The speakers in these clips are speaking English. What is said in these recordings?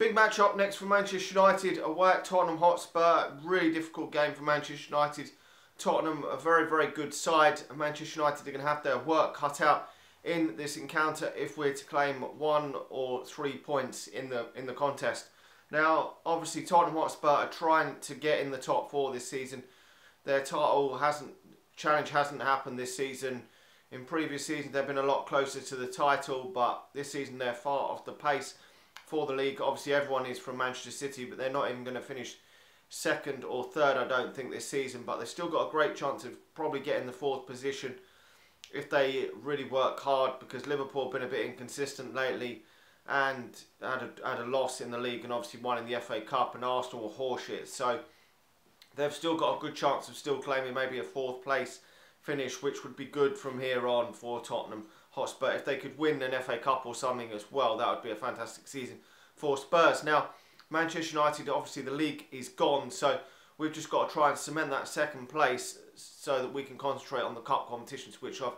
Big match up next for Manchester United away at Tottenham Hotspur. Really difficult game for Manchester United. Tottenham, a very, very good side. Manchester United are going to have their work cut out in this encounter if we're to claim 1 or 3 points in the contest. Now, obviously, Tottenham Hotspur are trying to get in the top 4 this season. Their challenge hasn't happened this season. In previous seasons, they've been a lot closer to the title, but this season they're far off the pace for the league. Obviously, everyone is from Manchester City, but they're not even going to finish 2nd or 3rd, I don't think, this season. But they've still got a great chance of probably getting the 4th position if they really work hard, because Liverpool have been a bit inconsistent lately and had a loss in the league and obviously won in the FA Cup, and Arsenal were horseshit. So they've still got a good chance of still claiming maybe a 4th place finish, which would be good from here on for Tottenham Hotspur. If they could win an FA Cup or something as well, that would be a fantastic season for Spurs. Now, Manchester United, obviously the league is gone, so we've just got to try and cement that 2nd place so that we can concentrate on the cup competitions, which I've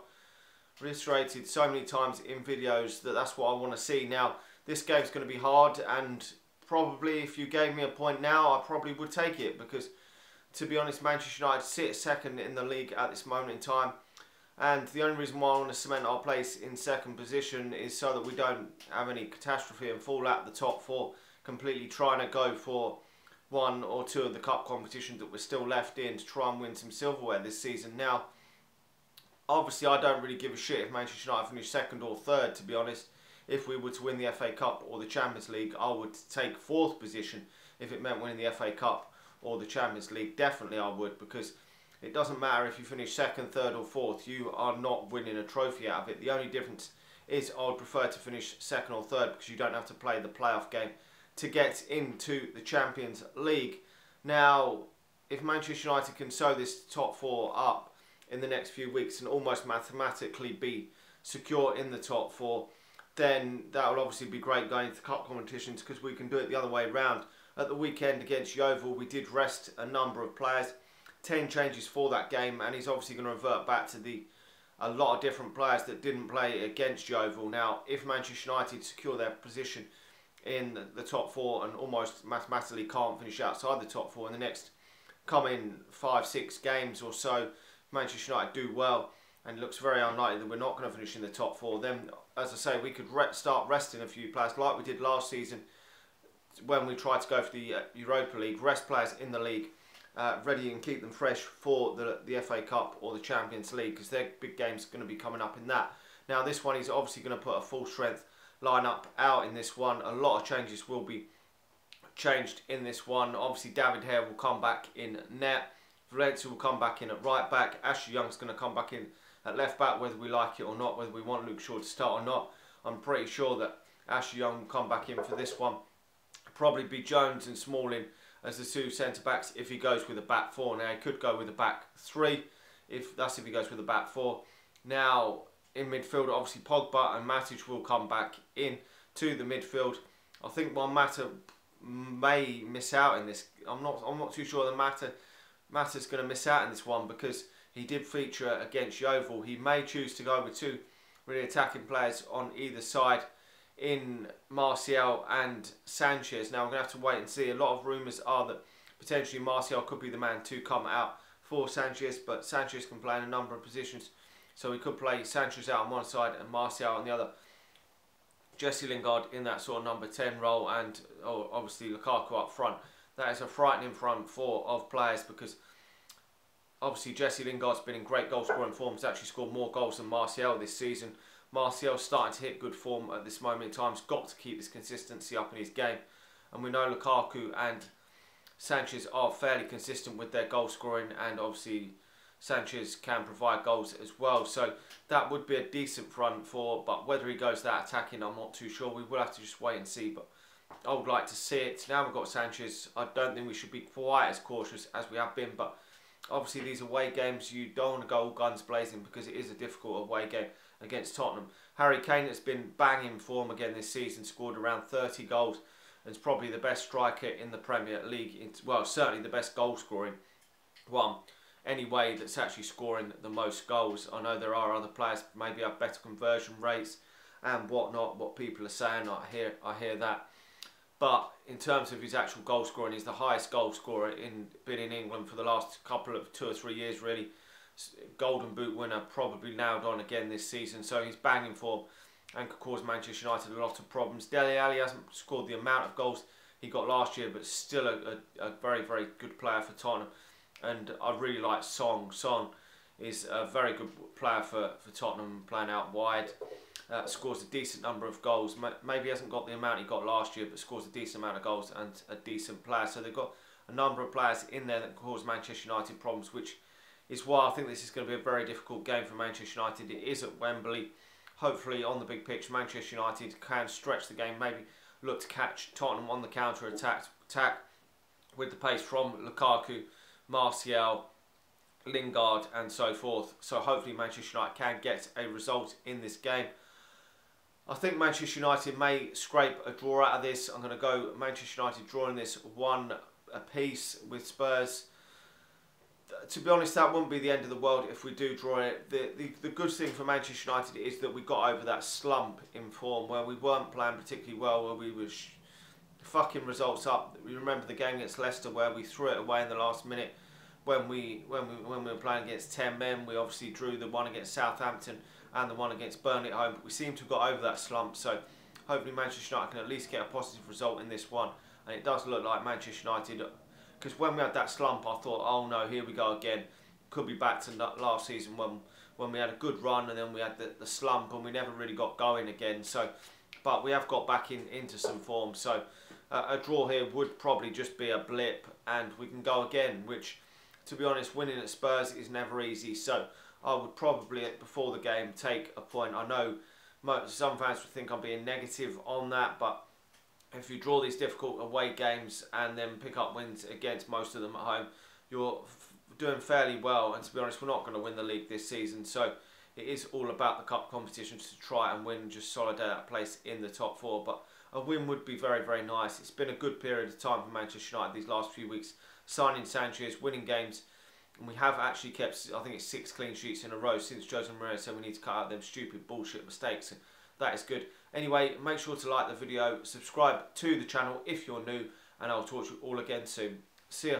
reiterated so many times in videos that's what I want to see. Now, this game's going to be hard, and probably if you gave me a point now, I probably would take it, because to be honest, Manchester United sit 2nd in the league at this moment in time, and the only reason why I want to cement our place in 2nd position is so that we don't have any catastrophe and fall out the top 4, completely trying to go for 1 or 2 of the cup competitions that we're still left in to try and win some silverware this season. Now, obviously, I don't really give a shit if Manchester United finish 2nd or 3rd, to be honest. If we were to win the FA Cup or the Champions League, I would take 4th position if it meant winning the FA Cup or the Champions League. Definitely I would, because it doesn't matter if you finish 2nd, 3rd or 4th, you are not winning a trophy out of it. The only difference is I would prefer to finish 2nd or 3rd, because you don't have to play the playoff game to get into the Champions League. Now, if Manchester United can sew this top 4 up in the next few weeks and almost mathematically be secure in the top 4, then that will obviously be great going into cup competitions, because we can do it the other way round. At the weekend against Yeovil, we did rest a number of players, 10 changes for that game, and he's obviously going to revert back to a lot of different players that didn't play against Yeovil. Now, if Manchester United secure their position in the top 4 and almost mathematically can't finish outside the top 4 in the next coming 5-6 games or so, Manchester United do well, and it looks very unlikely that we're not going to finish in the top 4, then, as I say, we could start resting a few players like we did last season when we tried to go for the Europa League. Rest players in the league ready and keep them fresh for the FA Cup or the Champions League, because their big games are going to be coming up in that. Now, this one, he's obviously going to put a full strength lineup out in this one. A lot of changes will be changed in this one. Obviously, David Hare will come back in net. Valencia will come back in at right back. Ashley Young's going to come back in at left back, whether we like it or not, whether we want Luke Shaw to start or not. I'm pretty sure that Ashley Young will come back in for this one. Probably be Jones and Smalling as the 2 centre-backs if he goes with a back 4. Now, he could go with a back 3 if he goes with a back 4. Now, in midfield, obviously Pogba and Matic will come back in to the midfield. I think one Mata may miss out in this. I'm not too sure that Mata's going to miss out in this one, because he did feature against Yeovil. He may choose to go with 2 really attacking players on either side in Martial and Sanchez. Now, we're going to have to wait and see. A lot of rumours are that potentially Martial could be the man to come out for Sanchez, but Sanchez can play in a number of positions, so we could play Sanchez out on one side and Martial on the other. Jesse Lingard in that sort of number 10 role, and obviously Lukaku up front. That is a frightening front 4 of players, because obviously Jesse Lingard's been in great goal scoring form. He's actually scored more goals than Martial this season. Martial's starting to hit good form at this moment in time. He's got to keep this consistency up in his game. And we know Lukaku and Sanchez are fairly consistent with their goal scoring, and obviously Sanchez can provide goals as well. So that would be a decent front 4, but whether he goes that attacking, I'm not too sure. We will have to just wait and see, but I would like to see it. Now we've got Sanchez, I don't think we should be quite as cautious as we have been, but obviously these away games, you don't want to go all guns blazing, because it is a difficult away game against Tottenham. Harry Kane has been banging form again this season, scored around 30 goals, and is probably the best striker in the Premier League. Well, certainly the best goal scoring one anyway, that's actually scoring the most goals. I know there are other players maybe have better conversion rates and whatnot, what people are saying, I hear that. But in terms of his actual goal scoring, he's the highest goal scorer been in England for the last couple of 2 or 3 years really. Golden Boot winner, probably nailed on again this season, so he's banging form and could cause Manchester United a lot of problems. Dele Alli hasn't scored the amount of goals he got last year, but still a very, very good player for Tottenham. And I really like Son. Son is a very good player for Tottenham, playing out wide. Scores a decent number of goals. Maybe he hasn't got the amount he got last year, but scores a decent amount of goals and a decent player. So they've got a number of players in there that cause Manchester United problems, which is why I think this is going to be a very difficult game for Manchester United. It is at Wembley. Hopefully on the big pitch, Manchester United can stretch the game, maybe look to catch Tottenham on the counter-attack with the pace from Lukaku, Martial, Lingard and so forth. So hopefully Manchester United can get a result in this game. I think Manchester United may scrape a draw out of this. I'm going to go Manchester United drawing this 1 apiece with Spurs. To be honest, that wouldn't be the end of the world if we do draw it. The good thing for Manchester United is that we got over that slump in form where we weren't playing particularly well, where we were fucking results up. We remember the game against Leicester where we threw it away in the last minute. When we were playing against 10 men, we obviously drew the one against Southampton and the one against Burnley at home, but we seem to have got over that slump. So hopefully Manchester United can at least get a positive result in this one, and it does look like Manchester United, because when we had that slump I thought, oh no, here we go again. Could be back to last season when we had a good run and then we had the slump and we never really got going again. So, but we have got back into some form, so a draw here would probably just be a blip and we can go again, which, to be honest, winning at Spurs is never easy. So I would probably, before the game, take a point. I know some fans would think I'm being negative on that, but if you draw these difficult away games and then pick up wins against most of them at home, you're doing fairly well. And to be honest, we're not going to win the league this season. So it is all about the cup competitions to try and win, just solidify that place in the top 4. But a win would be very, very nice. It's been a good period of time for Manchester United these last few weeks. Signing Sanchez, winning games. And we have actually kept, I think it's 6 clean sheets in a row since Jose Mourinho said we need to cut out them stupid bullshit mistakes. And that is good. Anyway, make sure to like the video, subscribe to the channel if you're new, and I'll talk to you all again soon. See ya.